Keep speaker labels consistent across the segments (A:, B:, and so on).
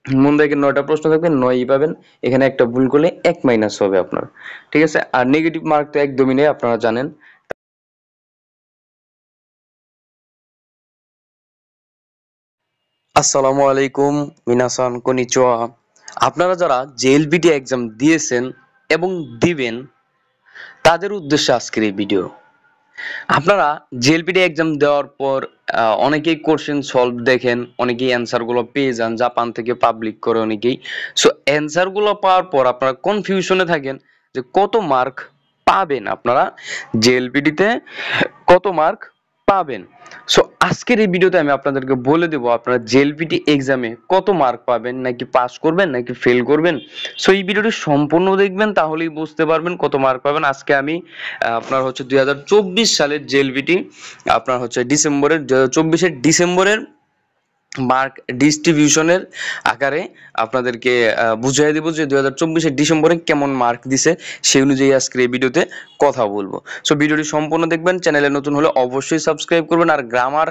A: মুন্দাইকে 9টা প্রশ্ন থাকবে, 9ই পাবেন। এখানে একটা ভুল করলে 1 মাইনাস হবে আপনার। ঠিক আছে? আর নেগেটিভ মার্ক তো একদমই নেই, আপনারা জানেন। আসসালামু আলাইকুম, মিনাসান কনিচিওয়া। আপনারা যারা জেএলবিটি এক্সাম দিয়েছেন এবং দিবেন, তাদের উদ্দেশ্যে আজকের এই ভিডিও। আপনারা জেএলপিটি এক্সাম দেওয়ার পর অনেকেই কোশ্চেন সলভ দেখেন, অনেকেই অ্যান্সার গুলো পেয়ে যান, জাপান থেকে পাবলিক করে অনেকেই। সো অ্যান্সার গুলো পাওয়ার পর আপনারা কনফিউশনে থাকেন যে কত মার্ক পাবেন, আপনারা জেএলপিটিতে কত মার্ক পাবেন। সো আজকের এই ভিডিওতে আমি আপনাদেরকে বলে দেবো আপনারা জেএলপিটি এক্সামে কত মার্ক পাবেন, নাকি পাস করবেন নাকি ফেল করবেন। সো এই ভিডিওটি সম্পূর্ণ দেখবেন, তাহলেই বুঝতে পারবেন কত মার্ক পাবেন। আজকে আমি আপনার হচ্ছে 2024 সালের জেএলপিটি আপনার হচ্ছে ডিসেম্বরের 2024 ডিসেম্বরের মার্ক ডিস্ট্রিবিউশনের আকারে আপনাদেরকে বুঝিয়ে দেবো যে 2024 ডিসেম্বরে কেমন মার্ক দিছে, সেই অনুযায়ী আজকের এই ভিডিওতে কথা বলবো। সো ভিডিওটি সম্পূর্ণ দেখবেন, চ্যানেলে নতুন হলে অবশ্যই সাবস্ক্রাইব করবেন, আর গ্রামার,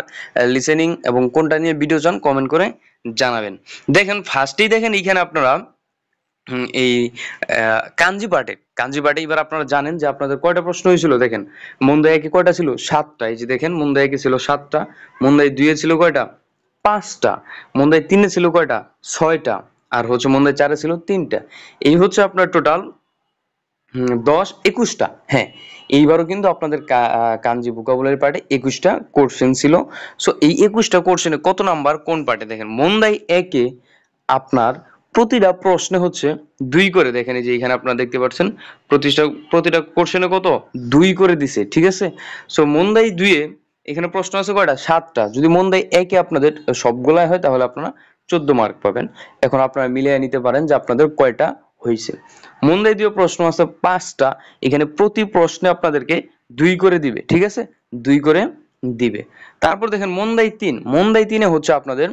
A: লিসেনিং এবং কোনটা নিয়ে ভিডিও চান কমেন্ট করে জানাবেন। দেখেন ফার্স্টেই দেখেন এইখানে আপনারা এই কাঞ্জি পাটে এবার আপনারা জানেন যে আপনাদের কয়টা প্রশ্ন হয়েছিল। দেখেন মুন্দাই একে কয়টা ছিল, 7টা। এই যে দেখেন মুন্দাই একে ছিল 7টা, মুন্দাই 2 ছিল কয়টা, 5টা, মুন্দাই 3 ছিল কয়টা, 6টা, আর হচ্ছে মুন্দাই 4 ছিল 3টা। এই হচ্ছে আপনার টোটাল 10 21টা। হ্যাঁ, এইবারও কিন্তু আপনাদের কাঞ্জি ভোকাবুলারি পার্টে 21টা কোশ্চেন ছিল। সো এই 21টা কোশ্চেনে কত নাম্বার কোন পার্টে, দেখেন মুন্দাই একে আপনার প্রতিটা প্রশ্নে হচ্ছে 2 করে। দেখেন এই যে এখানে আপনারা দেখতে পাচ্ছেন প্রতিটা কোশ্চেনে কত 2 করে দিছে। ঠিক আছে? সো মুন্দাই 2 এ এখানে প্রশ্ন আছে কয়টা, 7টা। যদি মুন্দাই একে আপনাদের সবগুলাই হয় তাহলে আপনারা 14 মার্ক পাবেন। এখন আপনারা মিলিয়ে নিতে পারেন যে আপনাদের কয়টা হয়েছে। মুন্দাই 2 প্রশ্ন আছে 5টা, এখানে প্রতি প্রশ্নে আপনাদেরকে 2 করে দিবে। ঠিক আছে? 2 করে দিবে। তারপর দেখেন মুন্দাই 3 এ হচ্ছে আপনাদের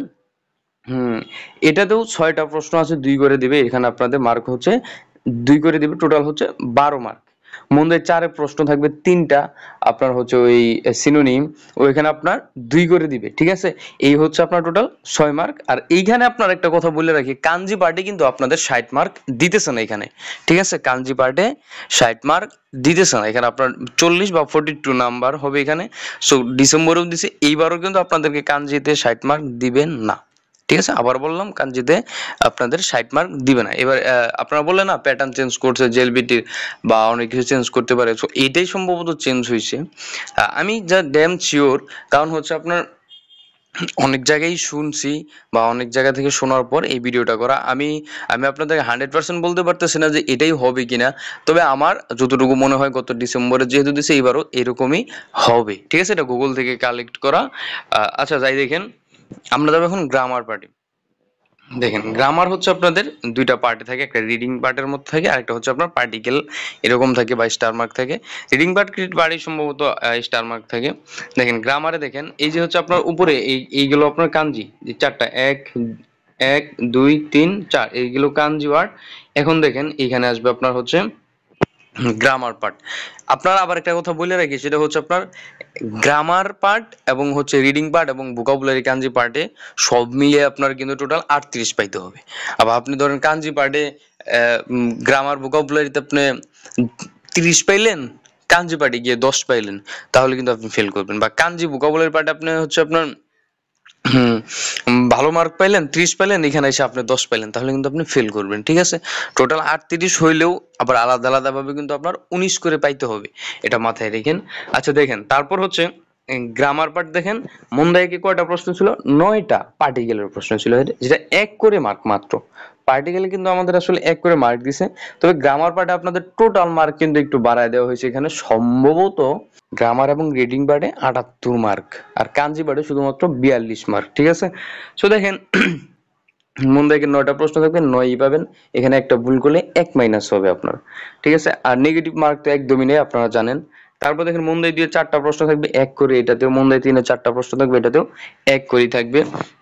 A: এটাতেও 6টা প্রশ্ন আছে, 2 করে দিবে। এখানে আপনাদের মার্ক হচ্ছে 2 করে দিবে, টোটাল হচ্ছে 12 মার্ক। মন্দের 4 এ প্রশ্ন থাকবে 3টা, আপনার হচ্ছে ওই সিনোনিম, ওইখানে আপনার 2 করে দিবে। ঠিক আছে? এই হচ্ছে আপনার টোটাল 6 মার্ক। আর এইখানে আপনার একটা কথা বলে রাখি, কাঞ্জি পার্টে কিন্তু আপনাদের 60 মার্ক দিতেছে না এখানে। ঠিক আছে? কাঞ্জি পার্টে 60 মার্ক দিতেছে না, এখানে আপনার 40 বা 42 নাম্বার হবে এখানে। সো ডিসেম্বরেও দিছে, এইবারও কিন্তু আপনাদেরকে কাঞ্জিতে 60 মার্ক দিবেন না। ঠিক আছে? আবার বললাম, কাঞ্জিতে আপনাদের 60 মার্ক দিবে না। এবার আপনারা বললেন না প্যাটার্ন চেঞ্জ করছে জেএলবিটির, বা অনেক কিছু চেঞ্জ করতে পারে। সো এটাই সম্ভবত চেঞ্জ হয়েছে। আমি যা ড্যাম শিওর, কারণ হচ্ছে আপনার অনেক জায়গায় শুনছি বা অনেক জায়গা থেকে শোনার পর এই ভিডিওটা করা। আমি আপনাদের 100% বলতে পারতেছি না যে এটাই হবে কিনা, তবে আমার যতটুকু মনে হয় গত ডিসেম্বরে যেহেতু দিছে, এবারও এরকমই হবে। ঠিক আছে? এটা গুগল থেকে কালেক্ট করা। আচ্ছা যাই, দেখেন আমরা যাবো এখন গ্রামার পার্টি। দেখেন গ্রামার হচ্ছে আপনাদের 2টা পার্টে থাকে, একটা রিডিং পার্টের মধ্যে থাকে, আরেকটা হচ্ছে আপনার পার্টিকেল এরকম থাকে বা স্টার মার্ক থাকে। রিডিং পার্টি সম্ভবত স্টার মার্ক থাকে। দেখেন গ্রামারে দেখেন এই যে হচ্ছে আপনার উপরে এইগুলো আপনার কাঞ্জি, যে 4টা, 1 1 2 3 4, এইগুলো কাঞ্জি ওয়ার্ড। এখন দেখেন এখানে আসবে আপনার হচ্ছে গ্রামার পার্ট। আপনারা আবার একটা কথা বলে রাখি, সেটা হচ্ছে আপনার গ্রামার পার্ট এবং হচ্ছে রিডিং পার্ট এবং ভোকাবুলারি কাঞ্জি পার্টে সব মিলিয়ে আপনার কিন্তু টোটাল 38 পাইতে হবে। আবার আপনি ধরেন কাঞ্জি পার্টে গ্রামার ভোকাবুলারিতে আপনি 30 পাইলেন, কাঞ্জি পার্টে গিয়ে 10 পাইলেন, তাহলে কিন্তু আপনি ফেল করবেন। বা কাঞ্জি ভোকাবুলারি পার্টে আপনি হচ্ছে আপনার ভালো মার্ক পাইলেন, 30 পাইলেন, এখানে এসে আপনি 10 পাইলেন, তাহলে কিন্তু আপনি ফেল করবেন। ঠিক আছে? টোটাল 38 হইলেও আবার আলাদা আলাদা ভাবে কিন্তু আপনার 19 করে পাইতে হবে, এটা মাথায় রেখেন। আচ্ছা দেখেন তারপর হচ্ছে গ্রামার পার্ট। দেখেন মুন্দাইকে কয়টা প্রশ্ন ছিল, 9টা পার্টিকেলের প্রশ্ন ছিল, যেটা 1 করে মার্ক মাত্র। পার্টিকেলে কিন্তু আমাদের আসলে 1 করে মার্ক দিছে, তবে গ্রামার পার্টে আপনাদের টোটাল মার্ক কিন্তু একটু বাড়ায় দেওয়া হয়েছে। এখানে সম্ভবত গ্রামার এবং রিডিং পার্টে 78 মার্ক, আর কাঞ্জি পার্টে শুধুমাত্র 42 মার্ক। ঠিক আছে? সো দেখেন মুন্দাইকে 9টা প্রশ্ন থাকবে, 9ই পাবেন। এখানে একটা ভুল করলে 1 মাইনাস হবে আপনার। ঠিক আছে? আর নেগেটিভ মার্ক তো একদমই নেই, আপনারা জানেন। তারপর দেখেন মুন্দাই 2 4টা প্রশ্ন থাকবে 1 করে, এটাতেও মুন্দাই 3 4টা প্রশ্ন থাকবে, এটাতেও 1 করেই থাকবে।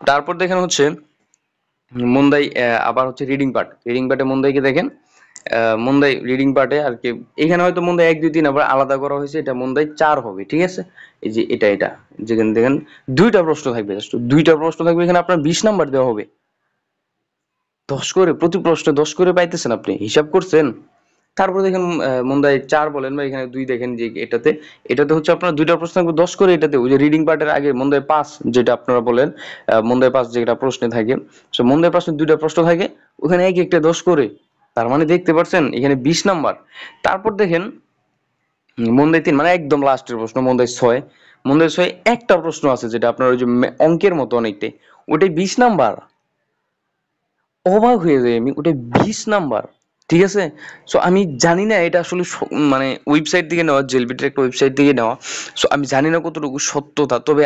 A: তারপর দেখেন হচ্ছে মুন্দাই আবার হচ্ছে রিডিং পার্টে মুন্দাইকে দেখেন মুন্দাই রিডিং পার্টে আর কি, এখানে হয়তো মুন্দাই 1 2 3 আবার আলাদা করা হয়েছে, এটা মুন্দাই 4 হবে। ঠিক আছে? এই যে এটা যেখানে দেখেন 2টা প্রশ্ন থাকবে, জাস্ট 2টা প্রশ্ন থাকবে, এখানে আপনার 20 নাম্বার দেওয়া হবে। 10 করে প্রতি প্রশ্নে 10 করে পাইতেছেন, আপনি হিসাব করছেন? তারপর দেখেন মন্দায় 4 বলেন বা এখানে 2 দেখেন যে এটাতে হচ্ছে আপনার দুইটা প্রশ্ন থাকবে 10 করে, এটাতে ওই যে রিডিং পার্টের আগে মন্দায় 5 যেটা আপনারা বলেন, মন্দায় 5 যেটা প্রশ্নে থাকে, সো মন্দায় প্রশ্নে দুইটা প্রশ্ন থাকে, ওখানে এক একটা 10 করে। তার মানে দেখতে পাচ্ছেন এখানে 20 নাম্বার। তারপর দেখেন মন্দায় 3 মানে একদম লাস্টের প্রশ্ন মন্দায় 6, মন্দায় 6 একটা প্রশ্ন আছে যেটা আপনার ওই যে অঙ্কের মতো অনেকটাই, ওটাই 20 নাম্বার। অবাক হয়ে যাই আমি, ওটা 20 নাম্বার। ঠিক আছে, সো আমি জানি না এটা আসলে মানে ওয়েবসাইট থেকে নেওয়া, জেলবিটের একটা ওয়েবসাইট থেকে নেওয়া, সো আমি জানি না কতটুকু সত্যতা, তবে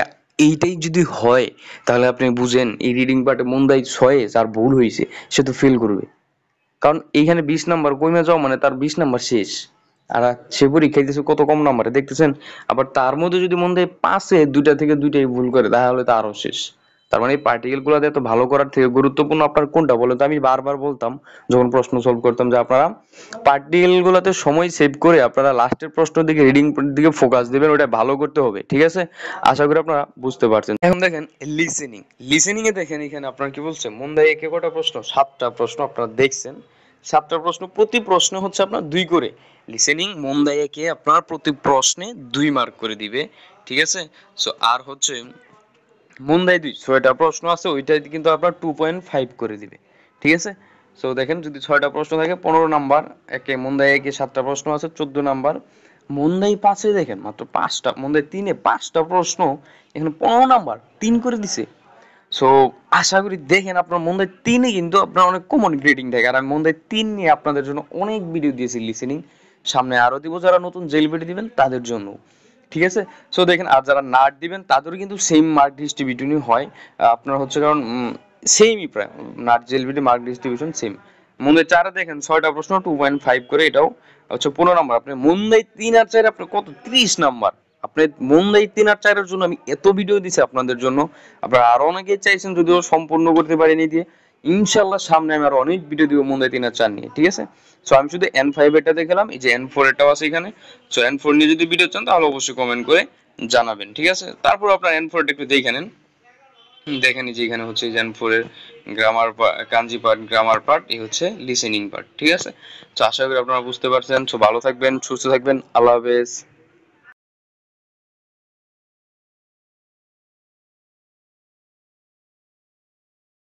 A: এইটাই যদি হয় তাহলে আপনি বুঝেন এই রিডিং পার্টে মন্দাই 6 যার ভুল হয়েছে সে তো ফেল করবে, কারণ এইখানে 20 নাম্বার কমে যাওয়া মানে তার 20 নাম্বার শেষ। আর সে পরীক্ষা দিতেছে কত কম নাম্বারে দেখতেছেন। আবার তার মধ্যে যদি মন দেয় পাঁচে দুইটা থেকে দুইটাই ভুল করে তাহলে তো আরো শেষ। তার মানে এই পার্টিকেল গুলাতে এত ভালো করার থেকে গুরুত্বপূর্ণ আপনার কোনটা বলেন তো? আমি বারবার বলতাম যখন প্রশ্ন সলভ করতাম যে আপনারা পার্টিকেল গুলাতে সময় সেভ করে আপনারা লাস্টের প্রশ্নের দিকে রিডিং দিকে ফোকাস দিবেন, ওটা ভালো করতে হবে। ঠিক আছে, আশা করি আপনারা বুঝতে পারছেন। এখন দেখেন লিসেনিং, লিসেনিং এ দেখেন এখানে আপনার কি বলছে মন দেয় একে কটা প্রশ্ন, 7টা প্রশ্ন আপনারা দেখছেন। 7টা প্রশ্ন, প্রতি প্রশ্ন হচ্ছে আপনার 2 করে। লিসেনিং মন দেয় একে আপনার প্রতি প্রশ্নে 2 মার্ক করে দিবে। ঠিক আছে, সো আর হচ্ছে মন দেয় 2, 6টা প্রশ্ন আছে ওইটাই কিন্তু আপনার 2.5 করে দিবে। ঠিক আছে, সো দেখেন যদি 6টা প্রশ্ন থাকে 15 নাম্বার, একে মন দেয় একে 7টা প্রশ্ন আছে 14 নাম্বার। মন দেয় 5-এ দেখেন মাত্র 5টা, মন দেয় 3-এ 5টা প্রশ্ন, এখানে 15 নাম্বার 3 করে দিছে। সো আশা করি দেখেন আপনার মন্দাই 3-এ কিন্তু আপনার অনেক কমন গ্রেডিং থাকে, আর আমি মন্দাই 3 নিয়ে আপনাদের জন্য অনেক ভিডিও দিয়েছি লিসেনিং, সামনে আরো দিব যারা নতুন জেলবিটি দিবেন তাদের জন্য। ঠিক আছে, সো দেখেন আর যারা নাট দিবেন তাদেরও কিন্তু সেম মার্ক ডিস্ট্রিবিউশনই হয়, আপনার হচ্ছে কারণ সেমই প্রায় নাট জেলবিটি মার্ক ডিস্ট্রিবিউশন সেম। মন্দাই 4-এ দেখেন 6টা প্রশ্ন 2.5 করে, এটাও হচ্ছে 15 নাম্বার। আপনি মন্দাই 3 আর 4 আপনার কত 30 নাম্বার। আপনি মন্দাই 3 আর 4-এর জন্য আমি এত ভিডিও দিছি আপনাদের জন্য, আপনারা আরো অনেকেই চাইছেন যদিও সম্পূর্ণ করতে পারিনি দিয়ে। ইনশাল্লাহ সামনে আমি আরো অনেক ভিডিও দিব মন্দাই 3 আর 4 নিয়ে। ঠিক আছে, সো আমি শুধু N5 এটা দেখালাম, এই যে N4 এটাও আছে এখানে। সো N4 নিয়ে যদি ভিডিও চান তাহলে অবশ্যই কমেন্ট করে জানাবেন। ঠিক আছে, তারপর আপনার N4 টা একটু দেখে নেন। দেখেন যে এখানে হচ্ছে N4 এর গ্রামার, কাঞ্জি পার্ট, গ্রামার পার্ট, এই হচ্ছে লিসেনিং পার্ট। ঠিক আছে, তো আশা করি আপনারা বুঝতে পারছেন। সো ভালো থাকবেন, সুস্থ থাকবেন, আল্লাহ হাফেজ।